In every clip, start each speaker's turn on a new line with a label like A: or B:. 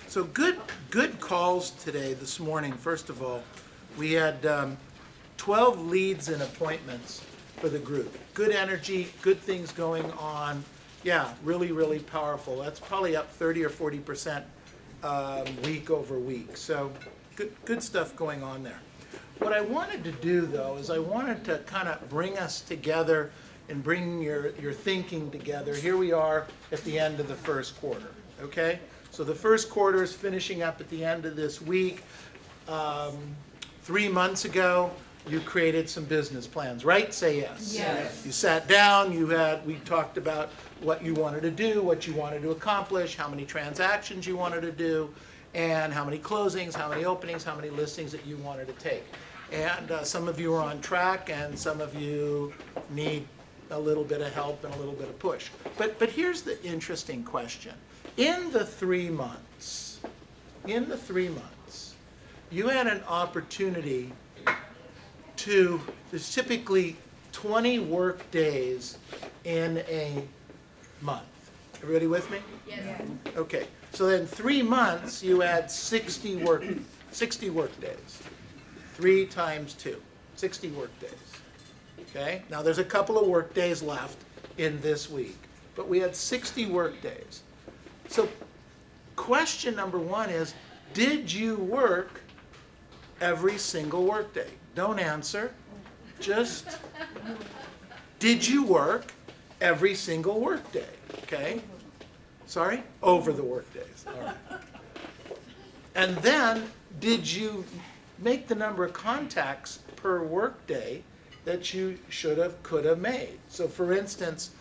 A: So good calls today, this morning. First of all, we had 12 leads and appointments for the group. Good energy, good things going on. Yeah, really, really powerful. That's probably up 30 or 40% week over week. So good stuff going on there. What I wanted to do, though, is I wanted to kind of bring us together and bring your thinking together. Here we are at the end of the first quarter, okay? So the first quarter is finishing up at the end of this week. 3 months ago, you created some business plans, right? Say yes.
B: Yes.
A: You sat down, we talked about what you wanted to do, what you wanted to accomplish, how many transactions you wanted to do, and how many closings, how many openings, how many listings that you wanted to take. And some of you are on track, and some of you need a little bit of help and a little bit of push. But here's the interesting question. In the 3 months, you had an opportunity there's typically 20 work days in a month. Everybody with me?
B: Yes.
A: Okay, so then 3 months, you had 60 work days. 3 times 2, 60 work days. Okay, now there's a couple of work days left in this week, but we had 60 work days. So question number 1 is, did you work every single work day? Don't answer, just, did you work every single work day? Okay, sorry, over the work days. All right. And then, did you make the number of contacts per work day that you should have, could have made? So for instance,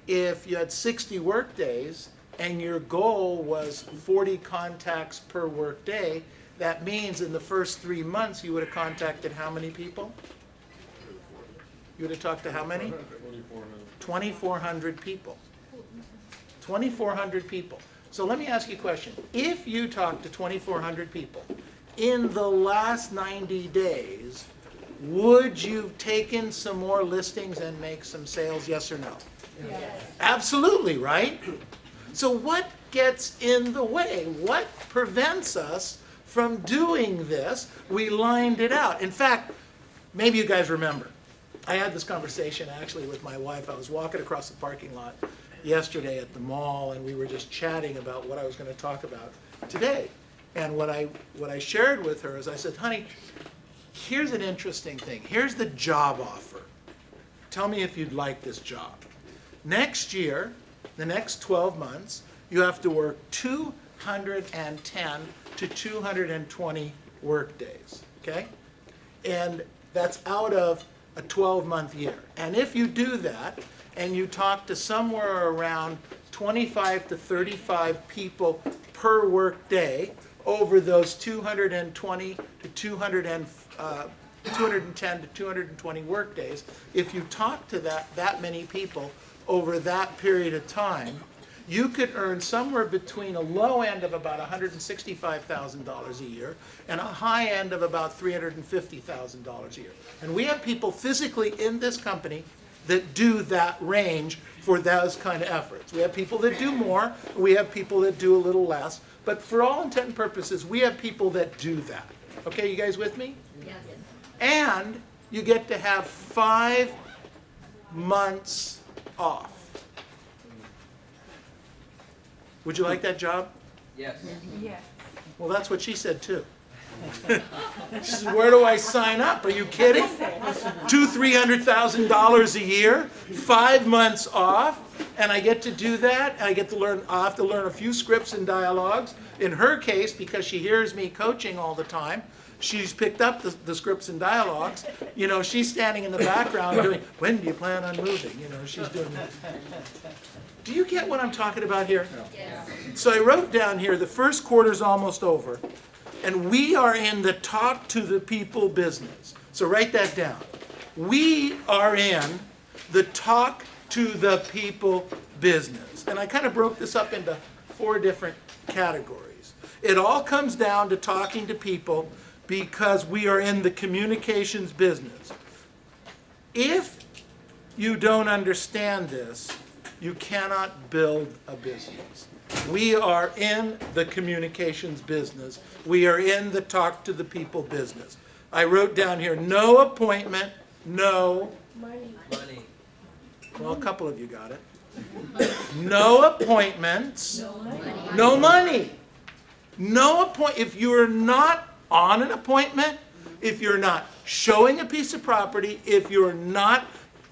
A: if you had 60 work days and your goal was 40 contacts per work day, that means in the first 3 months you would have contacted how many people? You would have talked to how many? 2,400 people. 2,400 people. So let me ask you a question. If you talked to 2,400 people in the last 90 days, would you have taken some more listings and make some sales, yes or no?
B: Yes.
A: Absolutely, right? So what gets in the way? What prevents us from doing this? We lined it out. In fact, maybe you guys remember, I had this conversation actually with my wife. I was walking across the parking lot yesterday at the mall, and we were just chatting about what I was going to talk about today. And what I shared with her is I said, honey, here's an interesting thing. Here's the job offer. Tell me if you'd like this job. Next year, the next 12 months, you have to work 210 to 220 work days, okay? And that's out of a 12-month year. And if you do that, and you talk to somewhere around 25 to 35 people per work day over those 220 to 210 to 220 work days, if you talk to that many people over that period of time, you could earn somewhere between a low end of about $165,000 a year and a high end of about $350,000 a year. And we have people physically in this company that do that range for those kind of efforts. We have people that do more, we have people that do a little less, but for all intent and purposes, we have people that do that. Okay, you guys with me?
B: Yes.
A: And you get to have 5 months off. Would you like that job?
C: Yes.
B: Yes.
A: Well, that's what she said too. She said, where do I sign up? Are you kidding? $200,000-$300,000 a year, 5 months off, and I get to do that, and I have to learn a few scripts and dialogues. In her case, because she hears me coaching all the time, she's picked up the scripts and dialogues. You know, she's standing in the background doing, when do you plan on moving? You know, she's doing that. Do you get what I'm talking about here?
B: Yes.
A: So I wrote down here, the first quarter's almost over, and we are in the talk to the people business. So write that down. We are in the talk to the people business. And I kind of broke this up into 4 different categories. It all comes down to talking to people because we are in the communications business. If you don't understand this, you cannot build a business. We are in the communications business. We are in the talk to the people business. I wrote down here, no appointment, no
B: Money.
A: well, a couple of you got it. No appointments,
B: No money.
A: no money. If you're not on an appointment, if you're not showing a piece of property, if you're not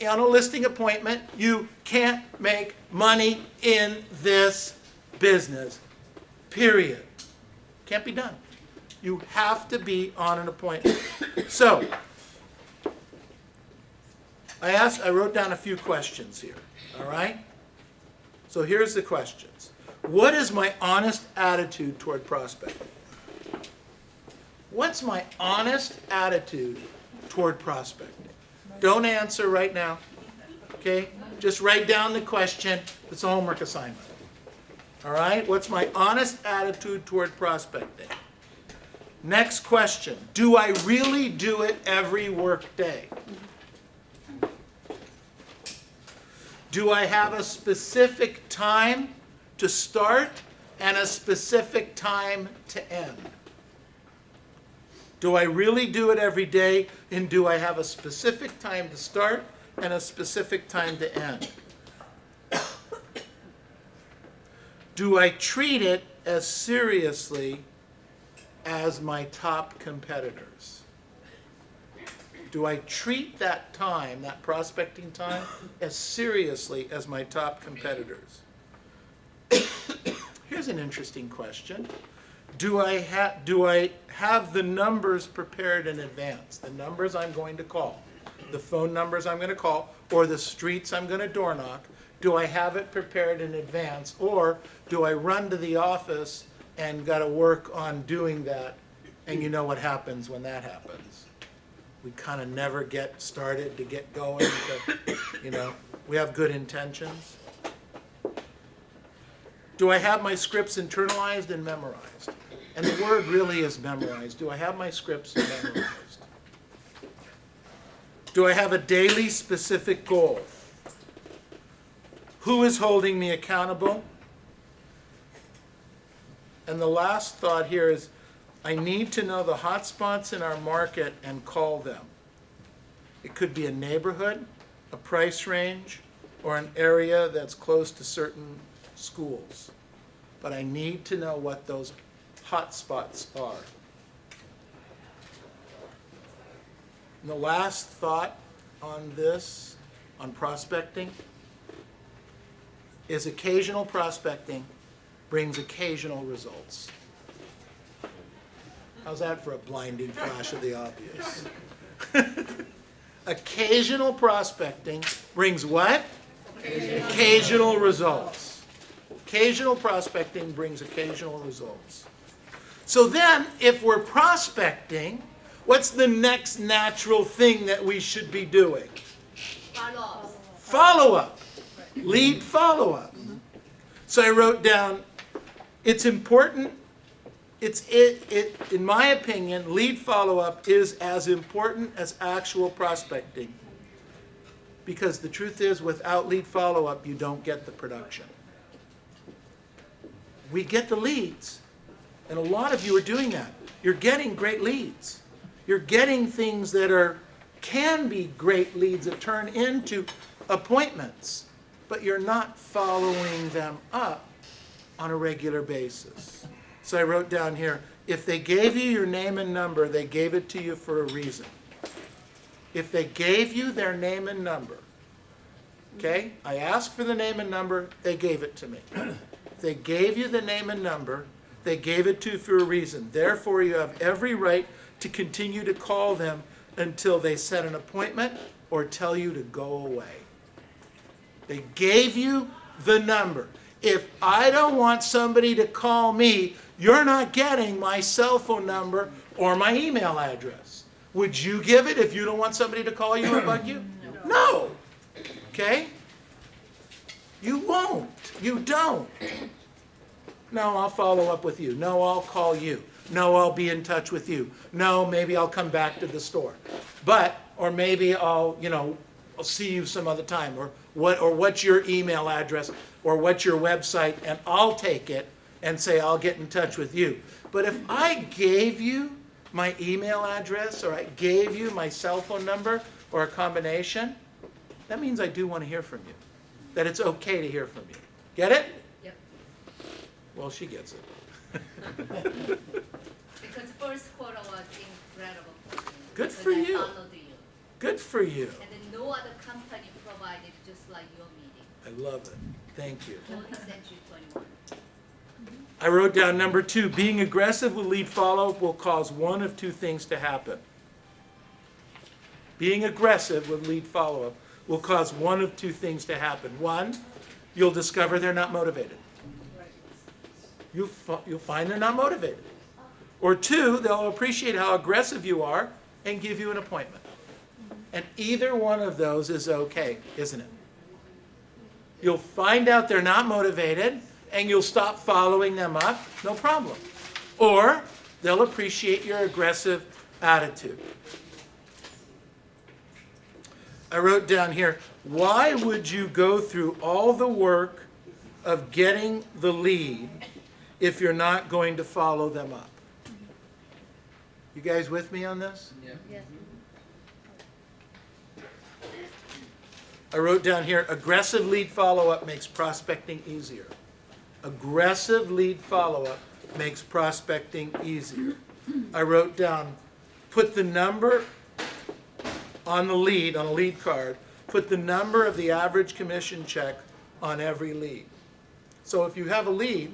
A: on a listing appointment, you can't make money in this business, period. Can't be done. You have to be on an appointment. So, I wrote down a few questions here, all right? So here's the questions. What is my honest attitude toward prospecting? What's my honest attitude toward prospecting? Don't answer right now, okay? Just write down the question. It's a homework assignment. All right? What's my honest attitude toward prospecting? Next question. Do I really do it every work day? Do I have a specific time to start and a specific time to end? Do I really do it every day, and do I have a specific time to start and a specific time to end? Do I treat it as seriously as my top competitors? Do I treat that time, that prospecting time, as seriously as my top competitors? Here's an interesting question. Do I have the numbers prepared in advance? The numbers I'm going to call, the phone numbers I'm going to call, or the streets I'm going to door knock, do I have it prepared in advance? Or do I run to the office and got to work on doing that, and you know what happens when that happens? We kind of never get started to get going because, we have good intentions. Do I have my scripts internalized and memorized? And the word really is memorized. Do I have my scripts memorized? Do I have a daily specific goal? Who is holding me accountable? And the last thought here is, I need to know the hot spots in our market and call them. It could be a neighborhood, a price range, or an area that's close to certain schools. But I need to know what those hot spots are. And the last thought on this, on prospecting, is occasional prospecting brings occasional results. How's that for a blinding flash of the obvious? Occasional prospecting brings what? Occasional results. Occasional prospecting brings occasional results. So then, if we're prospecting, what's the next natural thing that we should be doing? Follow-up. Lead follow-up. So I wrote down, it's important. In my opinion, lead follow-up is as important as actual prospecting. Because the truth is, without lead follow-up, you don't get the production. We get the leads. And a lot of you are doing that. You're getting great leads. You're getting things that can be great leads that turn into appointments. But you're not following them up on a regular basis. So I wrote down here, if they gave you your name and number, they gave it to you for a reason. If they gave you their name and number, okay? I asked for the name and number, they gave it to me. If they gave you the name and number, they gave it to you for a reason. Therefore, you have every right to continue to call them until they set an appointment or tell you to go away. They gave you the number. If I don't want somebody to call me, you're not getting my cell phone number or my email address. Would you give it if you don't want somebody to call you or bug you? No. Okay? You won't. You don't. No, I'll follow up with you. No, I'll call you. No, I'll be in touch with you. No, maybe I'll come back to the store. Or maybe I'll, I'll see you some other time, or what's your email address, or what's your website, and I'll take it and say I'll get in touch with you. But if I gave you my email address, or I gave you my cell phone number, or a combination, that means I do want to hear from you. That it's okay to hear from you. Get it?
B: Yep.
A: Well, she gets it.
B: Because first quarter was incredible.
A: Good for you.
B: I followed you.
A: Good for you.
B: And then no other company provided just like your meeting.
A: I love it. Thank you.
B: 20th century 21.
A: I wrote down number 2, being aggressive with lead follow-up will cause one of two things to happen. Being aggressive with lead follow-up will cause one of two things to happen. One, you'll discover they're not motivated. You'll find they're not motivated. Or two, they'll appreciate how aggressive you are and give you an appointment. And either one of those is okay, isn't it? You'll find out they're not motivated and you'll stop following them up, no problem. Or they'll appreciate your aggressive attitude. I wrote down here, why would you go through all the work of getting the lead if you're not going to follow them up? You guys with me on this?
C: Yeah.
B: Yes.
A: I wrote down here, aggressive lead follow-up makes prospecting easier. Aggressive lead follow-up makes prospecting easier. I wrote down, put the number on the lead, on a lead card, put the number of the average commission check on every lead. So if you have a lead,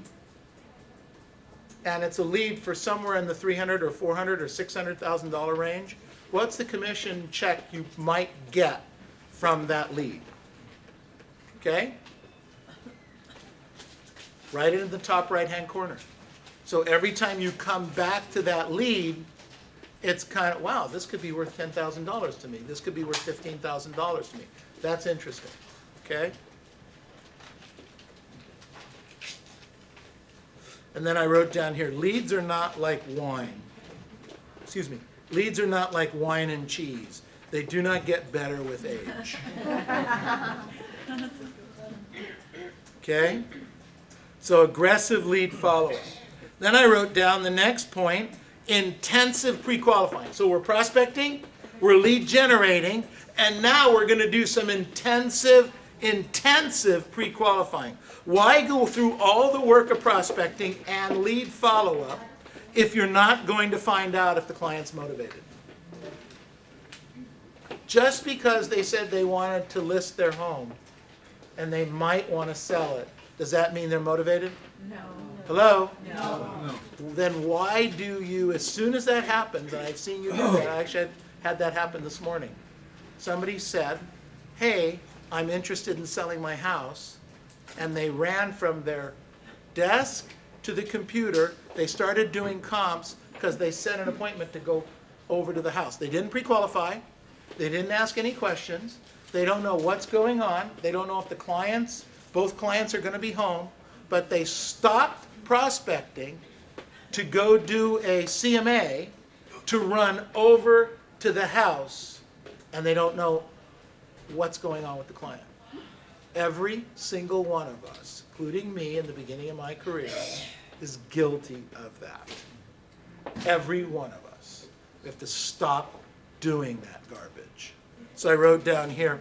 A: and it's a lead for somewhere in the $300,000 or $400,000 or $600,000 range, what's the commission check you might get from that lead? Okay? Write it in the top right-hand corner. So every time you come back to that lead, it's kind of, wow, this could be worth $10,000 to me. This could be worth $15,000 to me. That's interesting. Okay? And then I wrote down here, leads are not like wine. Excuse me. Leads are not like wine and cheese. They do not get better with age. Okay? So aggressive lead follow-up. Then I wrote down the next point, intensive pre-qualifying. So we're prospecting, we're lead generating, and now we're going to do some intensive pre-qualifying. Why go through all the work of prospecting and lead follow-up if you're not going to find out if the client's motivated? Just because they said they wanted to list their home and they might want to sell it, does that mean they're motivated?
D: No.
A: Hello?
D: No.
A: Then why do you, as soon as that happens, and I've seen you do that, I actually had that happen this morning. Somebody said, hey, I'm interested in selling my house, and they ran from their desk to the computer. They started doing comps because they set an appointment to go over to the house. They didn't pre-qualify. They didn't ask any questions. They don't know what's going on. They don't know if both clients are going to be home, but they stopped prospecting to go do a CMA to run over to the house, and they don't know what's going on with the client. Every single one of us, including me in the beginning of my career, is guilty of that. Every one of us. We have to stop doing that garbage. So I wrote down here,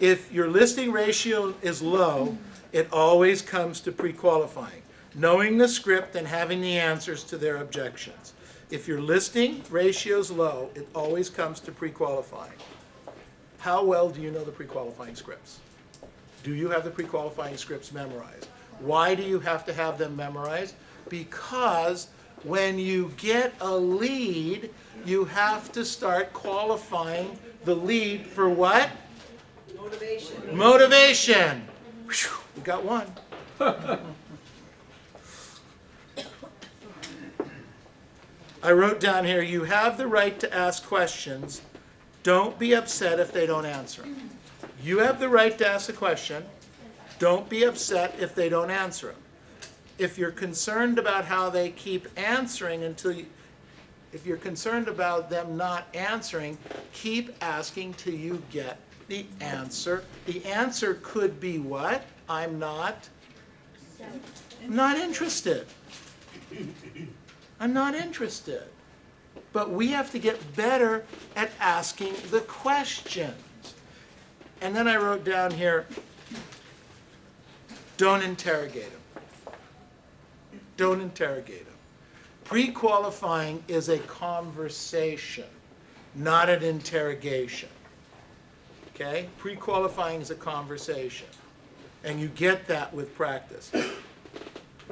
A: if your listing ratio is low, it always comes to pre-qualifying. Knowing the script and having the answers to their objections. If your listing ratio is low, it always comes to pre-qualifying. How well do you know the pre-qualifying scripts? Do you have the pre-qualifying scripts memorized? Why do you have to have them memorized? Because when you get a lead, you have to start qualifying the lead for what?
D: Motivation.
A: Motivation. Whew, we got one. I wrote down here, you have the right to ask questions. Don't be upset if they don't answer them. You have the right to ask a question. Don't be upset if they don't answer them. If you're concerned about how they keep answering if you're concerned about them not answering, keep asking till you get the answer. The answer could be what? I'm not interested. I'm not interested. But we have to get better at asking the questions. And then I wrote down here, don't interrogate them. Don't interrogate them. Pre-qualifying is a conversation, not an interrogation. Okay? Pre-qualifying is a conversation. And you get that with practice.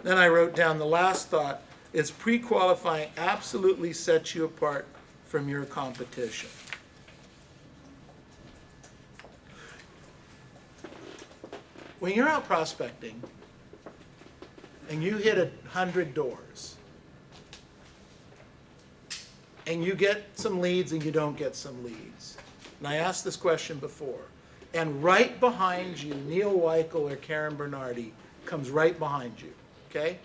A: Then I wrote down the last thought is pre-qualifying absolutely sets you apart from your competition. When you're out prospecting and you hit 100 doors and you get some leads and you don't get some leads, and I asked this question before, and right behind you, Neil Weichel or Karen Bernardi comes right behind you, okay?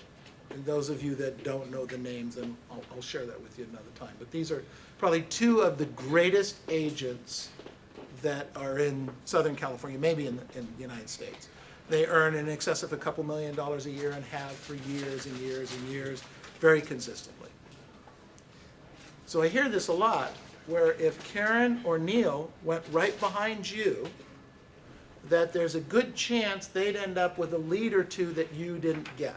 A: And those of you that don't know the names, then I'll share that with you another time. But these are probably two of the greatest agents that are in Southern California, maybe in the United States. They earn in excess of a couple $1 million a year and have for years and years and years, very consistently. So I hear this a lot, where if Karen or Neil went right behind you, that there's a good chance they'd end up with a lead or two that you didn't get.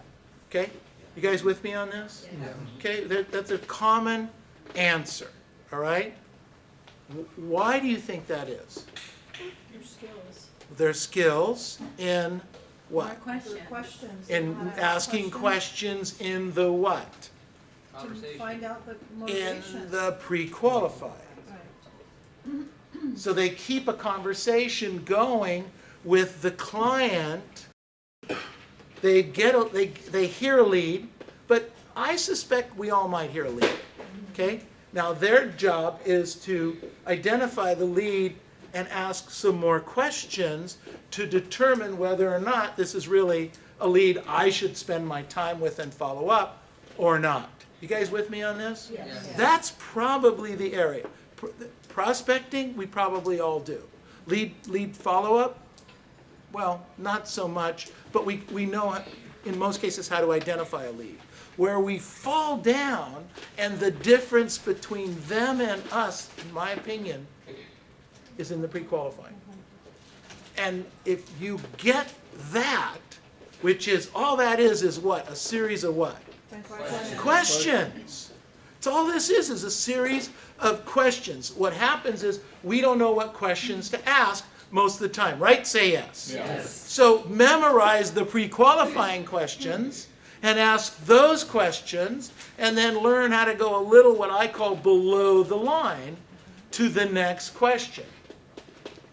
A: Okay? You guys with me on this?
D: Yeah.
A: Okay, that's a common answer. All right? Why do you think that is?
D: Your skills.
A: Their skills in what?
D: Your questions.
A: In
D: how to ask
A: asking questions in the what?
D: To find out the
A: In
D: motivation.
A: the pre-qualified.
D: Right.
A: So they keep a conversation going with the client. They hear a lead, but I suspect we all might hear a lead. Okay? Now their job is to identify the lead and ask some more questions to determine whether or not this is really a lead I should spend my time with and follow up or not. You guys with me on this?
D: Yes.
A: That's probably the area. Prospecting, we probably all do. Lead follow-up, well, not so much, but we know in most cases how to identify a lead. Where we fall down, and the difference between them and us, in my opinion, is in the pre-qualifying. And if you get that, which is, all that is what? A series of what? Questions. It's all this is a series of questions. What happens is we don't know what questions to ask most of the time, right? Say yes.
C: Yes.
A: So memorize the pre-qualifying questions and ask those questions, and then learn how to go a little what I call below the line to the next question.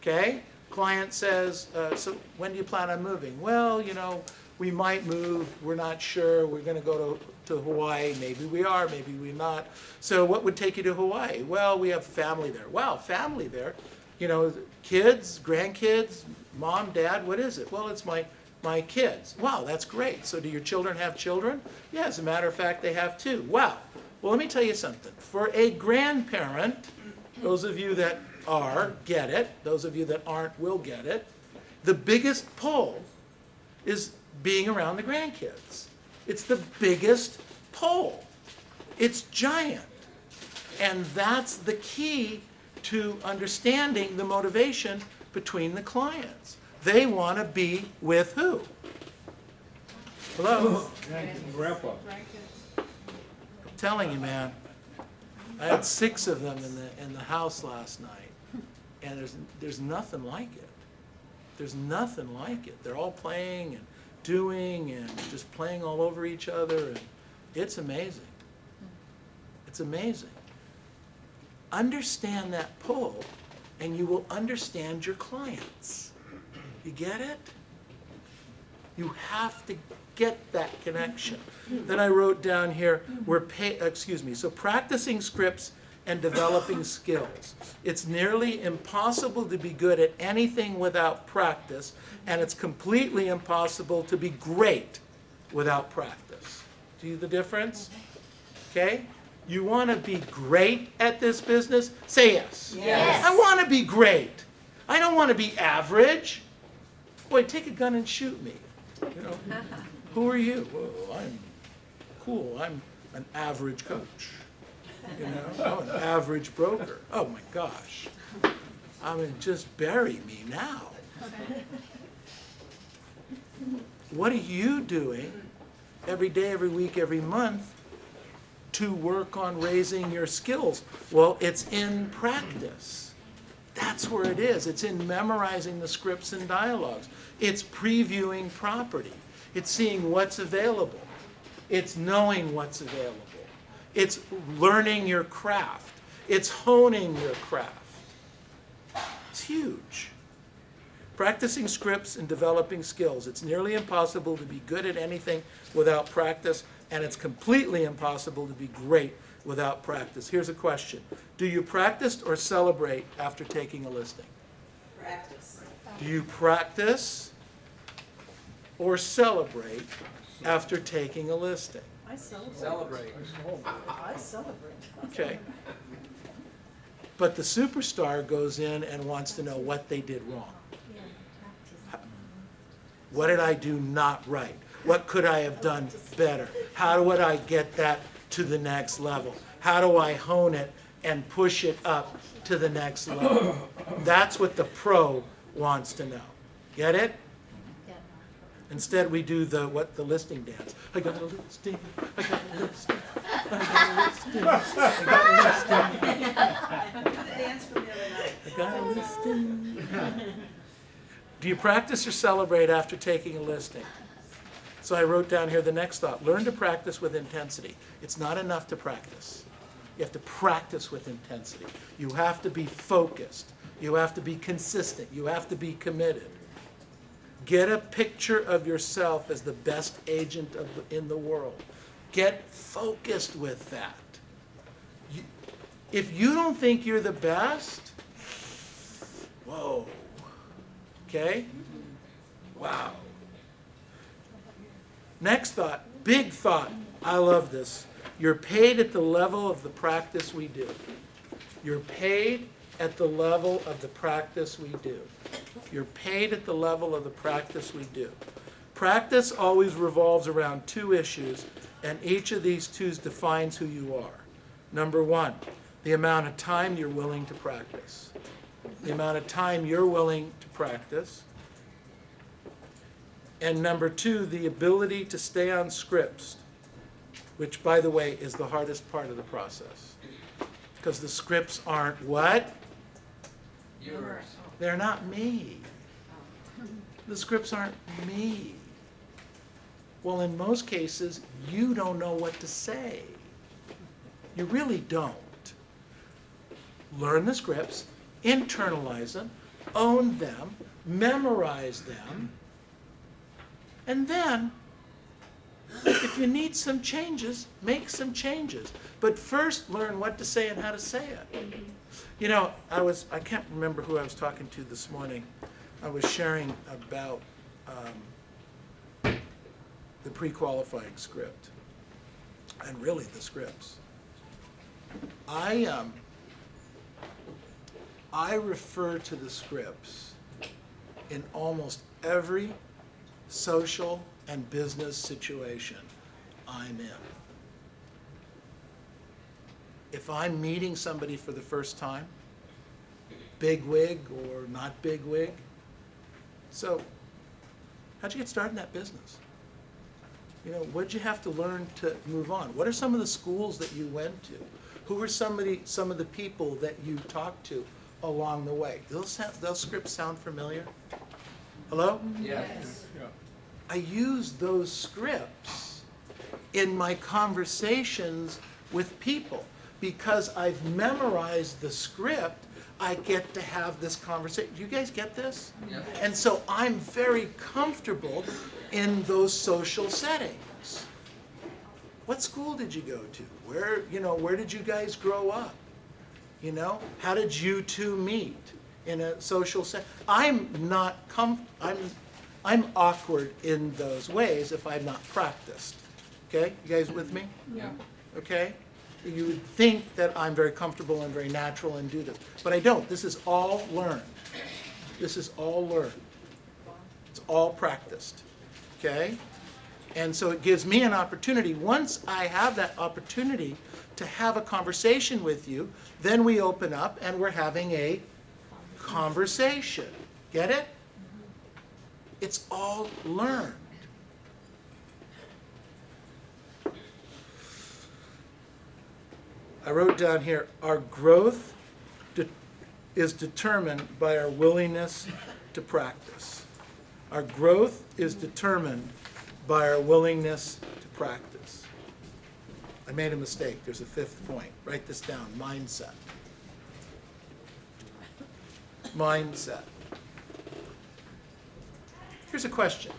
A: Okay? Client says, so when do you plan on moving? Well, you know, we might move, we're not sure, we're going to go to Hawaii, maybe we are, maybe we're not. So what would take you to Hawaii? Well, we have family there. Wow, family there. You know, kids, grandkids, mom, dad, what is it? Well, it's my kids. Wow, that's great. So do your children have children? Yeah, as a matter of fact, they have two. Wow. Well, let me tell you something. For a grandparent, those of you that are, get it. Those of you that aren't will get it. The biggest pull is being around the grandkids. It's the biggest pull. It's giant. And that's the key to understanding the motivation between the clients. They want to be with who? Hello?
C: Grandpa.
A: I'm telling you, man. I had 6 of them in the house last night, and there's nothing like it. There's nothing like it. They're all playing and doing and just playing all over each other, and it's amazing. It's amazing. Understand that pull, and you will understand your clients. You get it? You have to get that connection. Then I wrote down here, so practicing scripts and developing skills. It's nearly impossible to be good at anything without practice, and it's completely impossible to be great without practice. See the difference? Okay? You want to be great at this business? Say yes.
B: Yes.
A: I want to be great. I don't want to be average. Boy, take a gun and shoot me. You know, who are you? Well, I'm cool. I'm an average coach. You know, I'm an average broker. Oh my gosh. I mean, just bury me now. What are you doing every day, every week, every month to work on raising your skills? Well, it's in practice. That's where it is. It's in memorizing the scripts and dialogues. It's previewing property. It's seeing what's available. It's knowing what's available. It's learning your craft. It's honing your craft. It's huge. Practicing scripts and developing skills. It's nearly impossible to be good at anything without practice, and it's completely impossible to be great without practice. Here's a question. Do you practice or celebrate after taking a listing?
C: Practice.
A: Do you practice or celebrate after taking a listing?
D: I celebrate.
E: Celebrate.
D: I celebrate.
A: Okay. But the superstar goes in and wants to know what they did wrong. What did I do not right? What could I have done better? How would I get that to the next level? How do I hone it and push it up to the next level? That's what the pro wants to know. Get it? Instead, we do the listing dance. I got a listing. I got a listing. I got a listing. I got a listing.
C: The dance from the other night.
A: I got a listing. Do you practice or celebrate after taking a listing? So I wrote down here the next thought. Learn to practice with intensity. It's not enough to practice. You have to practice with intensity. You have to be focused. You have to be consistent. You have to be committed. Get a picture of yourself as the best agent in the world. Get focused with that. If you don't think you're the best, whoa. Okay? Wow. Next thought, big thought. I love this. You're paid at the level of the practice we do. You're paid at the level of the practice we do. You're paid at the level of the practice we do. Practice always revolves around two issues, and each of these twos defines who you are. Number one, the amount of time you're willing to practice. The amount of time you're willing to practice. And number two, the ability to stay on scripts, which, by the way, is the hardest part of the process. Because the scripts aren't what?
E: Yours.
A: They're not me. The scripts aren't me. Well, in most cases, you don't know what to say. You really don't. Learn the scripts, internalize them, own them, memorize them, and then, if you need some changes, make some changes. But first, learn what to say and how to say it. You know, I can't remember who I was talking to this morning. I was sharing about the pre-qualifying script, and really the scripts. I refer to the scripts in almost every social and business situation I'm in. If I'm meeting somebody for the first time, big wig or not big wig, so how'd you get started in that business? You know, what'd you have to learn to move on? What are some of the schools that you went to? Who were some of the people that you talked to along the way? Those scripts sound familiar? Hello?
E: Yes.
A: I use those scripts in my conversations with people. Because I've memorized the script, I get to have this conversation. Do you guys get this?
E: Yeah.
A: And so I'm very comfortable in those social settings. What school did you go to? Where did you guys grow up? You know, how did you two meet in a social setting? I'm awkward in those ways if I've not practiced. Okay, you guys with me?
E: Yeah.
A: Okay? You would think that I'm very comfortable and very natural and do this, but I don't. This is all learned. This is all learned. It's all practiced, okay? And so it gives me an opportunity. Once I have that opportunity to have a conversation with you, then we open up and we're having a conversation. Get it? It's all learned. I wrote down here, our growth is determined by our willingness to practice. Our growth is determined by our willingness to practice. I made a mistake. There's a fifth point. Write this down. Mindset. Mindset. Here's a question.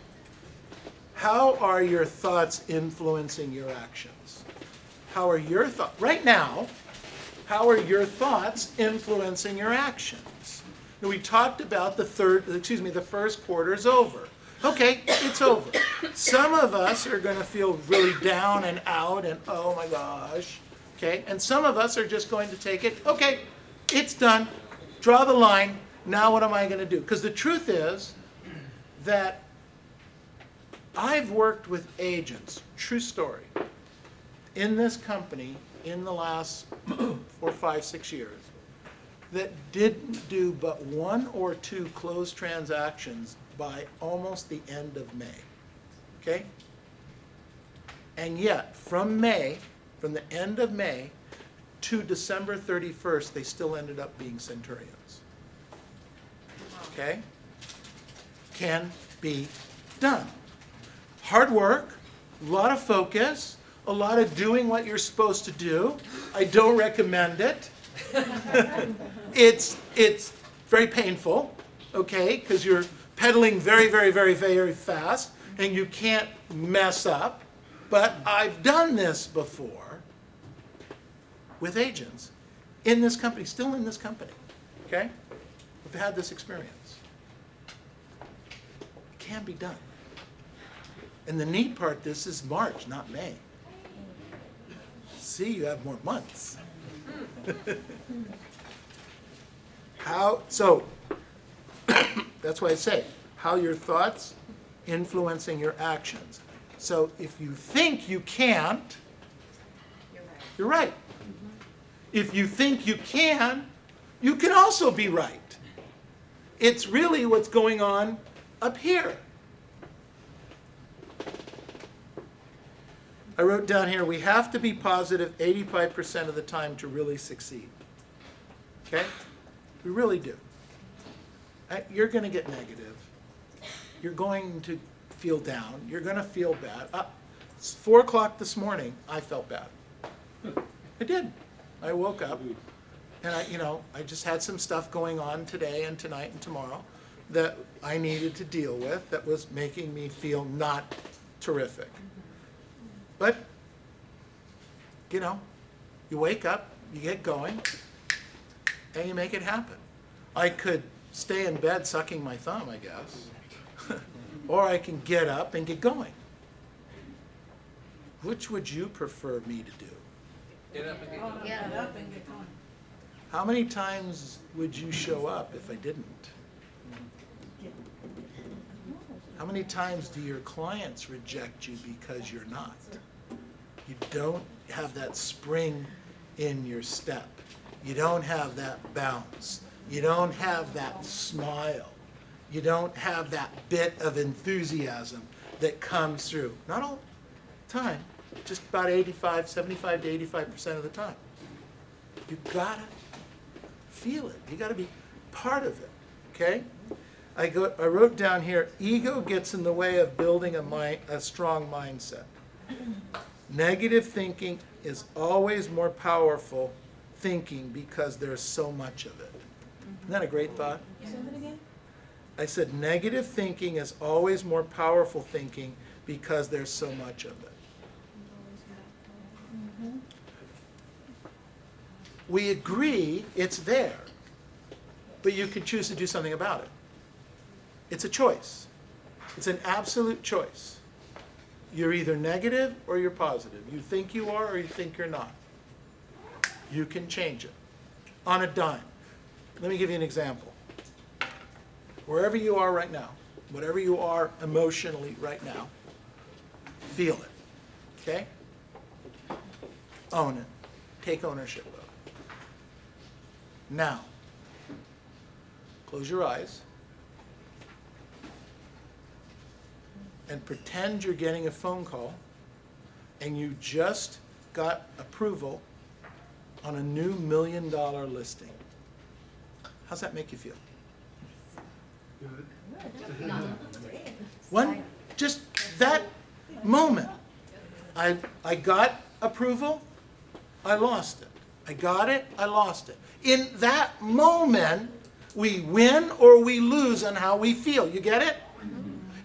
A: How are your thoughts influencing your actions? How are your thoughts, right now, how are your thoughts influencing your actions? Now, we talked about the first quarter is over. Okay, it's over. Some of us are going to feel really down and out and oh my gosh, okay? And some of us are just going to take it, okay, it's done, draw the line, now what am I going to do? Because the truth is that I've worked with agents, true story, in this company in the last 4, 5, 6 years that didn't do but 1 or 2 closed transactions by almost the end of May, okay? And yet, from the end of May to December 31st, they still ended up being centurions, okay? Can be done. Hard work, a lot of focus, a lot of doing what you're supposed to do. I don't recommend it. It's very painful, okay, because you're pedaling very, very, very, very fast, and you can't mess up. But I've done this before with agents in this company, still in this company, okay? We've had this experience. It can be done. And the neat part, this is March, not May. See, you have more months. That's why I say, how your thoughts influencing your actions. So if you think you can't, you're right. If you think you can also be right. It's really what's going on up here. I wrote down here, we have to be positive 85% of the time to really succeed. Okay? We really do. You're going to get negative. You're going to feel down. You're going to feel bad. It's 4 o'clock this morning, I felt bad. I did. I woke up and I just had some stuff going on today and tonight and tomorrow that I needed to deal with that was making me feel not terrific. But, you wake up, you get going, and you make it happen. I could stay in bed sucking my thumb, I guess. Or I can get up and get going. Which would you prefer me to do?
E: Get up and get going.
B: Yeah.
C: Get up and get going.
A: How many times would you show up if I didn't? How many times do your clients reject you because you're not? You don't have that spring in your step. You don't have that bounce. You don't have that smile. You don't have that bit of enthusiasm that comes through. Not all the time, just about 75 to 85% of the time. You gotta feel it. You gotta be part of it, okay? I wrote down here, ego gets in the way of building a strong mindset. Negative thinking is always more powerful thinking because there's so much of it. Isn't that a great thought?
C: Say that again?
A: I said negative thinking is always more powerful thinking because there's so much of it. We agree it's there, but you can choose to do something about it. It's a choice. It's an absolute choice. You're either negative or you're positive. You think you are or you think you're not. You can change it on a dime. Let me give you an example. wherever you are right now, whatever you are emotionally right now, feel it, okay? Own it. Take ownership of it. Now, close your eyes and pretend you're getting a phone call and you just got approval on a new $1 million listing. How's that make you feel? Just that moment. I got approval, I lost it. I got it, I lost it. In that moment, we win or we lose on how we feel. You get it?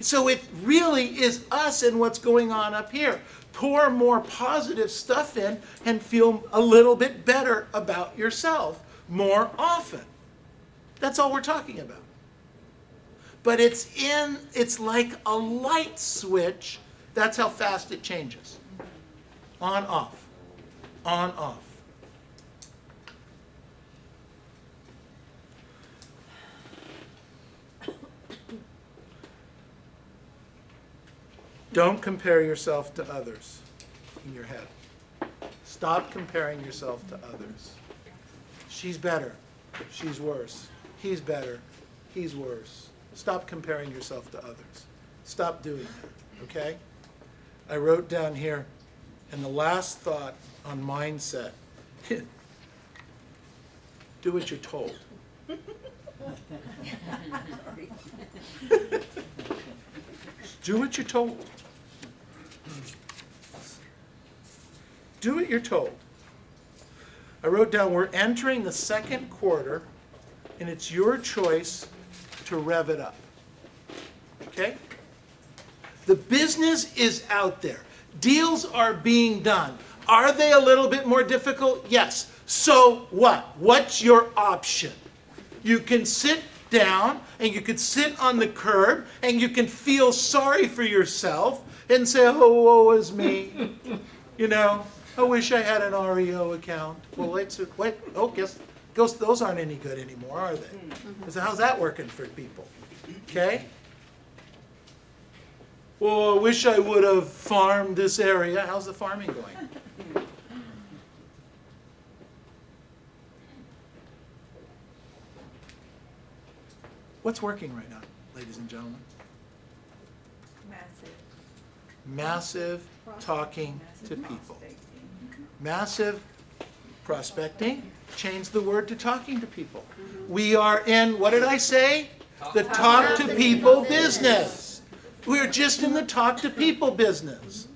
A: So it really is us and what's going on up here. Pour more positive stuff in and feel a little bit better about yourself more often. That's all we're talking about. But it's like a light switch. That's how fast it changes. On, off. On, off. Don't compare yourself to others in your head. Stop comparing yourself to others. She's better. She's worse. He's better. He's worse. Stop comparing yourself to others. Stop doing that, okay? I wrote down here, and the last thought on mindset, do what you're told. Do what you're told. Do what you're told. I wrote down, we're entering the second quarter, and it's your choice to rev it up. Okay? The business is out there. Deals are being done. Are they a little bit more difficult? Yes. So what? What's your option? You can sit down and you can sit on the curb and you can feel sorry for yourself and say, oh, woe is me. You know, I wish I had an REO account. Well, guess those aren't any good anymore, are they? So how's that working for people? Okay? Well, I wish I would have farmed this area. How's the farming going? What's working right now, ladies and gentlemen? Massive talking to people. Massive prospecting. Change the word to talking to people. We are in, what did I say? The talk to people business. We're just in the talk to people business.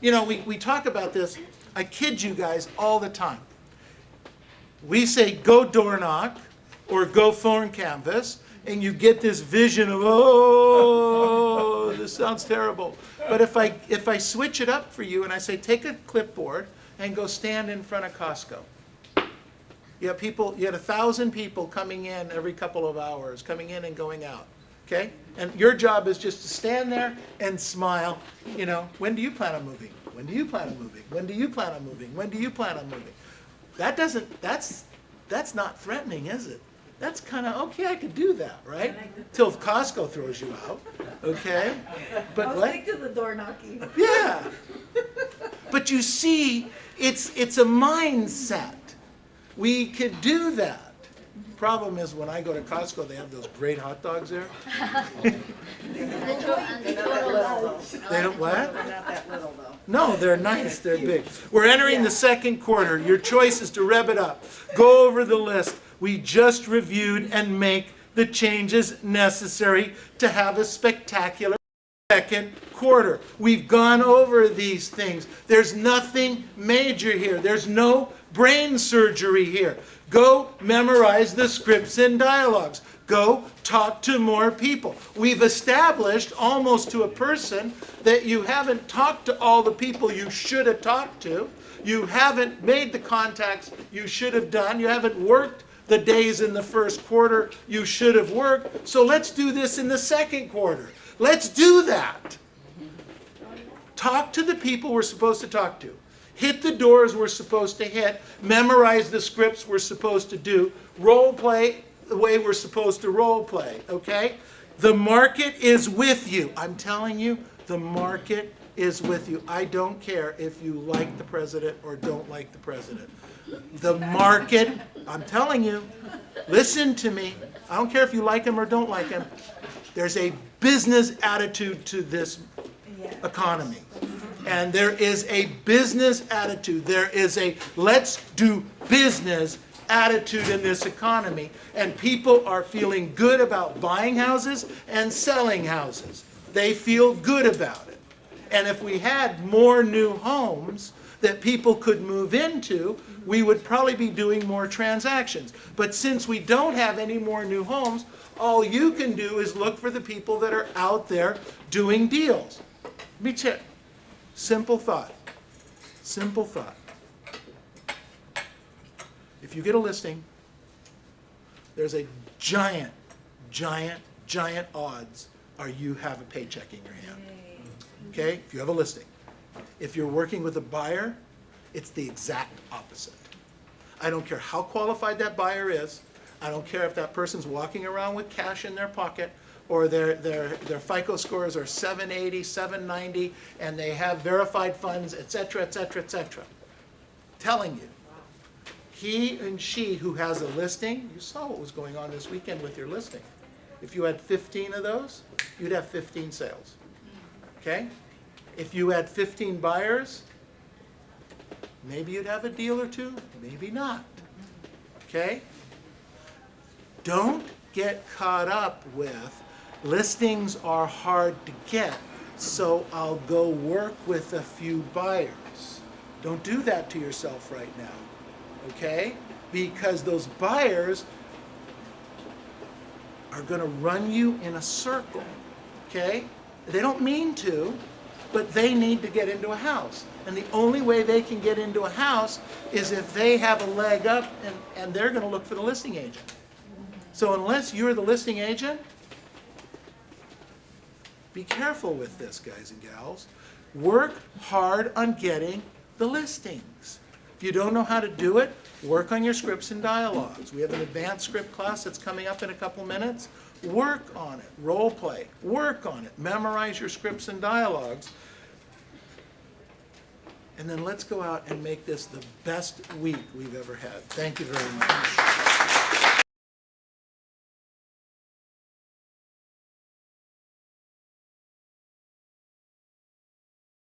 A: You know, we talk about this. I kid you guys all the time. We say go door knock or go phone canvas, and you get this vision of, oh, this sounds terrible. But if I switch it up for you and I say take a clipboard and go stand in front of Costco. You had 1,000 people coming in every couple of hours, coming in and going out. Okay? And your job is just to stand there and smile. You know, when do you plan on moving? When do you plan on moving? When do you plan on moving? When do you plan on moving? That's not threatening, is it? That's kind of, okay, I could do that, right? Till Costco throws you out, okay? But
D: I'll stick to the door knocking.
A: Yeah. But you see, it's a mindset. We could do that. Problem is, when I go to Costco, they have those great hot dogs there. They don't what?
C: They're not that little though.
A: No, they're nice, they're big. We're entering the second quarter. Your choice is to rev it up. Go over the list we just reviewed and make the changes necessary to have a spectacular second quarter. We've gone over these things. There's nothing major here. There's no brain surgery here. Go memorize the scripts and dialogues. Go talk to more people. We've established almost to a person that you haven't talked to all the people you should have talked to. You haven't made the contacts you should have done. You haven't worked the days in the first quarter you should have worked. So let's do this in the second quarter. Let's do that. Talk to the people we're supposed to talk to. Hit the doors we're supposed to hit. Memorize the scripts we're supposed to do. Role play the way we're supposed to role play, okay? The market is with you. I'm telling you, the market is with you. I don't care if you like the president or don't like the president. The market, I'm telling you, listen to me. I don't care if you like him or don't like him. There's a business attitude to this economy. And there is a business attitude. There is a let's do business attitude in this economy. And people are feeling good about buying houses and selling houses. They feel good about it. And if we had more new homes that people could move into, we would probably be doing more transactions. But since we don't have any more new homes, all you can do is look for the people that are out there doing deals. Let me check. Simple thought. Simple thought. If you get a listing, there's a giant, giant, giant odds or you have a paycheck in your hand. Okay? If you have a listing. If you're working with a buyer, it's the exact opposite. I don't care how qualified that buyer is. I don't care if that person's walking around with cash in their pocket or their FICO scores are 780, 790, and they have verified funds, et cetera, et cetera, et cetera. Telling you, he and she who has a listing, you saw what was going on this weekend with your listing. If you had 15 of those, you'd have 15 sales. Okay? If you had 15 buyers, maybe you'd have a deal or two, maybe not. Okay? Don't get caught up with listings are hard to get, so I'll go work with a few buyers. Don't do that to yourself right now. Okay? Because those buyers are going to run you in a circle. Okay? They don't mean to, but they need to get into a house. And the only way they can get into a house is if they have a leg up and they're going to look for the listing agent. So unless you're the listing agent, be careful with this, guys and gals. Work hard on getting the listings. If you don't know how to do it, work on your scripts and dialogues. We have an advanced script class that's coming up in a couple minutes. Work on it. Role play. Work on it. Memorize your scripts and dialogues. And then let's go out and make this the best week we've ever had. Thank you very much.